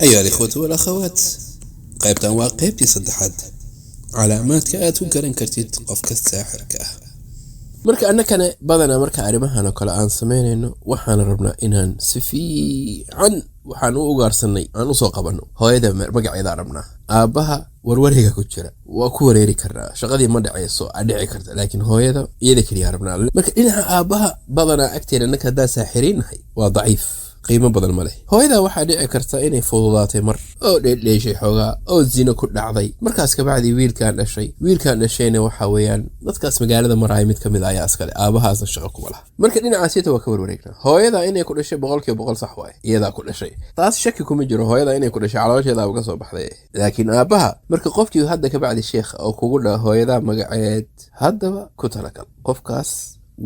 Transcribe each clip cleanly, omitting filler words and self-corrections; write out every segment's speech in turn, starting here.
أيها الإخوة والأخوات، qaybtan waa qaybtii saddexaad calaamaadka aad ku garan kartid qofka saaxirka ah. marka annakana badana marka arrimahan oo kale aan sameynayno waxaan rabnaa inaan si fiican waxaan u ugaarsanay aan u soo qabanno hooyada magaceeda rabnaa aabaha warwariga ku jira waa ku wareeri karnaa shaqadii ma dhacayso a dhici karta laakiin hooyada iyada kaliya rabnaa marka dhinaca aabaha badana agteena annaka hadaa saaxiriinahay waa daciif qiimo badan ma leh hooyada waxaa dhici karta inay fududaatay mar oo dheeshay xoogaa oo zina ku dhacday markaas ka bacdi wiilkaan dhashayna waxa weeyaan dadkaas magaalada maraaya mid kamid ayaa iskale aabahaasna shaqo kuma laha marka dhinacaasita waa ka warwareegnaa hooyada inay ku dhashay 100% sax waaye iyadaa ku dhashay taas shaki kuma jiro hooyada inay ku dhashay caloosheeda uga soo baxday laakiin aabaha marka qofkii hadda ka bacdi sheekh oo kugu dhaa hooyada magaceed haddaba ku talagal qofkaas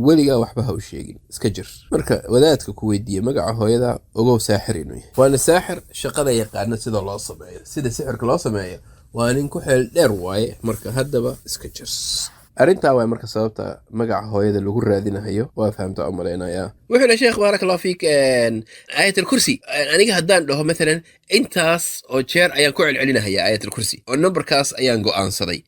weliga waxba ha u sheegin iska jir marka wadaadka ku weydiiyay magaca hooyada ogow saaxir inuu yahay waana saaxir shaqada yaqaana sida loo sameeyo sida sixirka loo sameeyo waa nin ku xeel dheer waaye marka haddaba iska jir arrintaa waa marka sababta magaca hooyada lagu raadinayo waa fahamta umaleynaya wuxuu sheekh barakallahu fiik aayat al-kursi aniga haddaan dhaho مثلا intaas oo jeer ayaan ku celcelinayaa aayat al-kursi oo numberkaas ayaan go'aansaday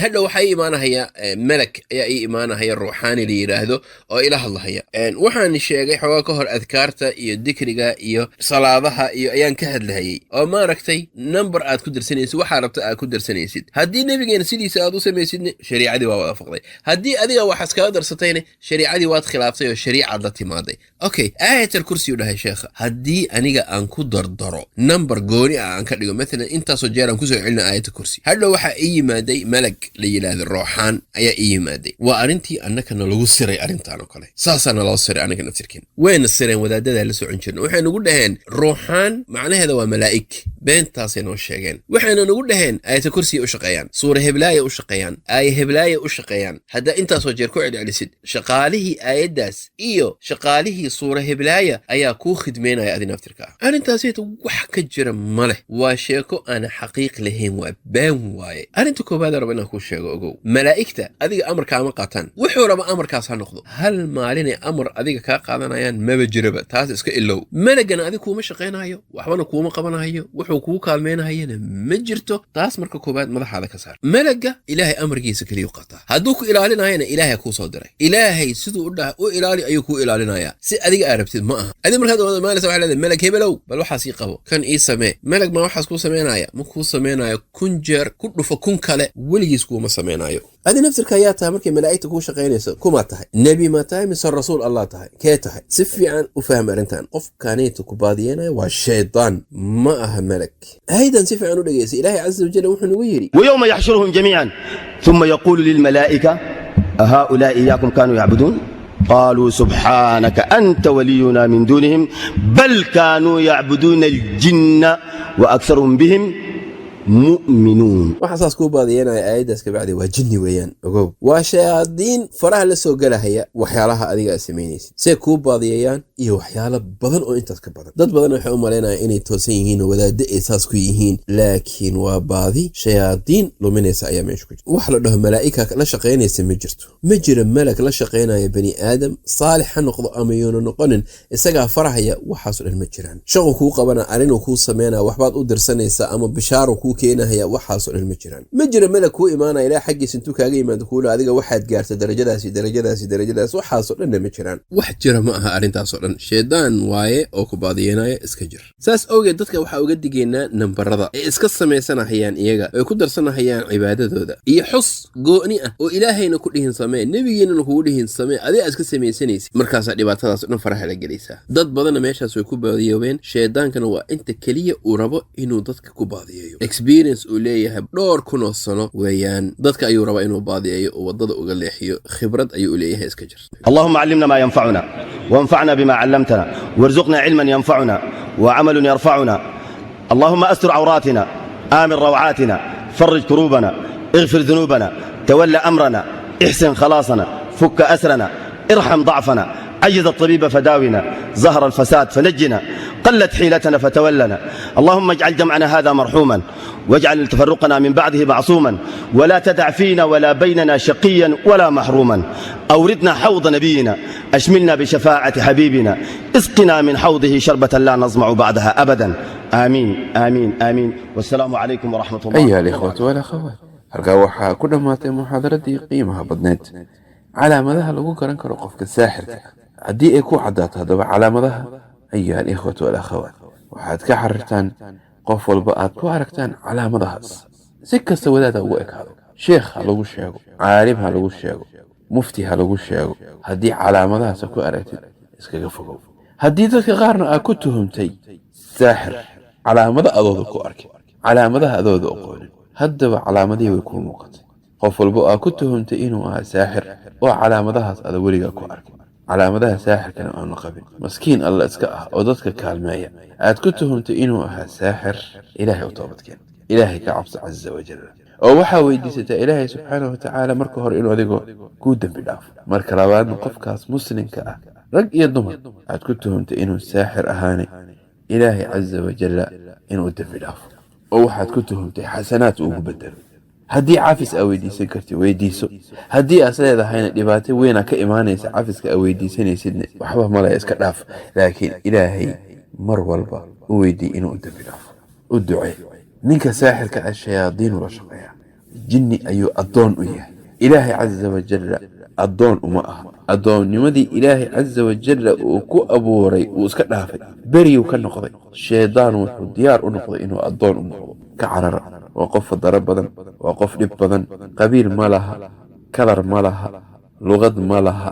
hadda waxa ay imaanaya malak ayaa ay imaanaya ruuxaani la yiraahdo oo ila hadlaya waxaan sheegay xogaa ka hor adkaarta iyo dhikriga iyo salaadaha iyo ayaan ka hadlayay oo ma aragtay number aad ku dirsanaysid waxa rabta aad ku dirsanaysid haddii nabigeena sidiisa aad u sameeysid shariicadii waa waafaqday haddii adiga waxaas kala darsatayna shariicadii waad khilaaftay oo shariicad la timaaday okay aayat al-kursi u dhahay sheekha haddii aniga aan ku dardaro number gooni aan ka dhigo مثلا intaasoo jeer aan ku soo celina aayat al-kursi hadda waxa ay yimaaday malag la yiraahdo ruuxaan ayaa ay yimaaday waa arintii annakana lagu siray arintaan oo kale saasana loo siray annaka naftirkeen wayna sireen wadaadada la socon jirnay waxay nagu dhaheen ruuxaan macnaheeda waa malaa'ik beentaasay noo sheegeen waxayna nagu dhaheen aayat al-kursi u shaqeeyaan suura heblaaya u shaqeeyaan aayat heblaaya u shaqeeyaan hadda intaasoo jeer ku celcelisid shaqaalihii aayadaas iyo shaqaalihii suura heblaaya ayaa ku khidmeynaya adina naftirka arintaasay wax ka jira male waa sheeko aan xaqiiq lahayn waa been waaye arinta koobaad raba inaan ku sheego ogow malaa'ikta adiga amarka ma qaataan wuxuu raba amarkaas ha noqdo hal maalin amar adiga ka qaadanayaan maba jiraba taas iska ilow malagana adiga kuma shaqeynayo waxbana kuma qabanayo wuxuu ku kaalmeynayana ma jirto taas marka koobaad madaxaada ka saar malaga ilaahay amarkiisa kaliya qaata hadduu ku ilaalinayana ilaahay ku soo diray ilaahay siduu u ilaali ayuu ku ilaalinaya si adiga arabtid ma aha adiga markaad wada maalaysa waxa leedahay malag hebelow bal waxaas ii qabo kan ii samee malag ma waxaas ku sameynaya ma ku sameynayo kun jeer ku dhufo kun kale weligiis kuma sameynayo adi naftirka ayaa tahay markay malaa'ikta ku shaqeynayso kuma tahay nabi ma tahay mise rasuul allah tahay kee tahay si fiican u faham arrintan qof kaanayta ku baadiyeenaya waa shaydaan ma aha malag aydan si fiican u dhageysay ilaahay azza wa jalla wuxuu nagu yiri ويوم يحشرهم جميعا ثم يقول للملائكة أهؤلاء إياكم كانوا يعبدون قالوا سبحانك أنت ولينا من دونهم بل كانوا يعبدون الجن وأكثرهم بهم مؤمنون waxaas ku baadiyeenay aayadaas ka bacdi waa jinni weeyaan ogow waa shayaadiin faraha la soo galahaya waxyaalaha adiga sameynaysid see ku baadiyayaan iyo waxyaalo badan oo intaas ka badan dad badan waxay u maleynayaan inay toosan yihiin oo wadaad eesaas ku yihiin laakiin waa baadi shayaadiin luminaysa ayaa meesha ku jirta wax la dhaho malaa'ika la shaqeynaysa ma jirto ma jira malag la shaqeynaya bani aadam saalix noqdo ama yoona noqonin isaga farahaya waxaas dhan ma jiraan shaqo ku qabana arrin uu ku sameeyana waxbaad u dirsanaysa ama bishaaro ku keenaya waxaas dhan ma jiraan ma jira malag ku imaanaya ilaa xaqiis intuu kaaga yimaado kuula adiga waxaad gaartay darajadaas waxaas dhan ma jiraan wax jira ma aha arrintaas oo dhan sheedaan waaye oo ku baadiyenaya iska jir saas awgeed dadka waxa uga digeynaa nambarada ee iska sameysanayaan iyaga ay ku darsanayaan cibaadadooda iyo xus gooni ah oo ilaahayna ku dhihin samee nabigeena ku dhihin samee adiga iska sameysanaysid markaas dhibaatadaas dhan faraha la gelaysa dad badan meeshaas way ku baadiyeen sheedaankana waa inta kaliya uu rabo inuu dadka ku baadiyeeyo experience uu leeyahay dhowr kun oo sano weeyaan dadka ayuu rabaa inuu baadiyeeyo oo wadada uga leexiyo khibrad ayuu leeyahay iska jir اللهم علمنا ما ينفعنا وانفعنا بما علمتنا وارزقنا علما ينفعنا وعمل يرفعنا اللهم أستر عوراتنا آمن روعاتنا فرج كروبنا اغفر ذنوبنا تولى أمرنا احسن خلاصنا فك أسرنا ارحم ضعفنا عجز الطبيب فداونا ظهر الفساد فنجنا قلت حيلتنا فتولنا اللهم اجعل جمعنا هذا مرحوما واجعل تفرقنا من بعده معصوما ولا تدع فينا ولا بيننا شقيا ولا محروما أوردنا حوض نبينا أشملنا بشفاعة حبيبنا اسقنا من حوضه شربة لا نظمع بعدها أبدا آمين آمين آمين والسلام عليكم ورحمة الله. أيها الإخوة والأخوات، halkaa waxaa ku dhammaatay muxaadaradii qiimaha badneed calaamadaha lagu garan karo qofka saaxirka. haddii ay ku caddaato haddaba calaamadaha, ayuha alikhwatu walakhawaat, waxaad ka xarirtaan qof walba aad ku aragtaan calaamadahaas, si kasta wadaada ugu ekaado, sheekh ha lagu sheego, caalim ha lagu sheego, mufti ha lagu sheego. haddii calaamadahaas ku aragtid iskaga fogow. haddii dadka qaarna aad ku tuhumtay saaxir, calaamada adooda ku arkay, calaamadaha adooda aqoonin, haddaba calaamadihii way kuu muuqatay. qof walba aad ku tuhumtay inuu ahaa saaxir oo calaamadahaas ada weligaa ku arkay, calaamadaha saaxirkana aanu qabin, maskiin alla iska ah oo dadka kaalmeeya, aad ku tuhumtay inuu ahaa saaxir, ilaahay u toobadkeen, ilaahay ka cabso caza wajalla, oo waxaa weydiisataa ilaahay subxaanahu watacaala marka hore inuu adigoo kuu dembi dhaafo, marka labaadna qofkaas muslimka ah, rag iyo dumar, aad ku tuhumtay inuu saaxir ahaanay, ilaahay caza wajalla inuu dembi dhaafo, oo waxaad ku tuhumtay xasanaad ugu bedelo. haddii cafis aa weydiisan karti weydiiso, haddii aas leedahayna dhibaato weyna ka imaanaysa cafiska aa weydiisanaysidna waxba male iska dhaaf, laakiin ilaahay mar walba u weydii inuu u dembi dhaafo, u ducee. ninka saaxirka ah shayaadiinu la shaqeeya, jinni ayuu addoon u yahay, ilaahay caza wajalla addoon uma aha. addoonnimadii ilaahay caza wajalla uu ku abuuray uu iska dhaafay, beriyuu ka noqday, shaydaan wuxuu diyaar u noqday inuu addoon u noqdo. ka carara, waa qof fadaro badan, waa qof dhib badan, qabiil ma laha, kalar ma laha, luqad ma laha,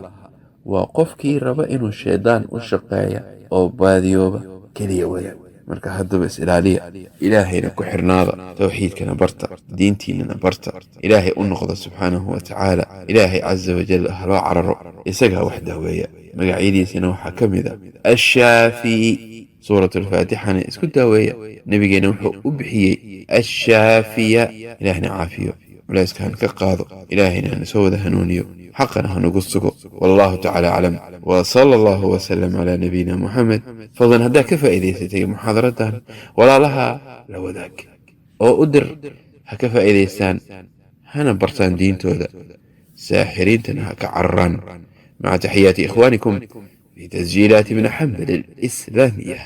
waa qofkii raba inuu shaydaan u shaqeeya oo baadiyooba keliya wayaan. marka haddaba is ilaaliya, ilaahayna ku xirnaada, tawxiidkana barta, diintiinana barta, ilaahay u noqda subxaanahu watacaala, ilaahay caza wajalla ha loo cararo, isagaa wax daaweeya. magacyadiisana waxaa ka mid a ashaafi'i, suurat alfaatixana isku daaweeya. nabigeena wuxuu u bixiyey ashaafiya, ilaahna caafiyo, culayska han ka qaado, ilaahayna hana soo wada hanuuniyo, حقنا هنقصه. والله تعالى أعلم، وصلى الله وسلم على نبينا محمد. فضلا هذا كفى إذا ستي محاضرتها ولا لها لو ذاك أو أدر هكفى إذا إنسان هنا برتان دين تودا ساحرين تنها كعران. مع تحيات إخوانكم في تسجيلات من حنبل الإسلامية.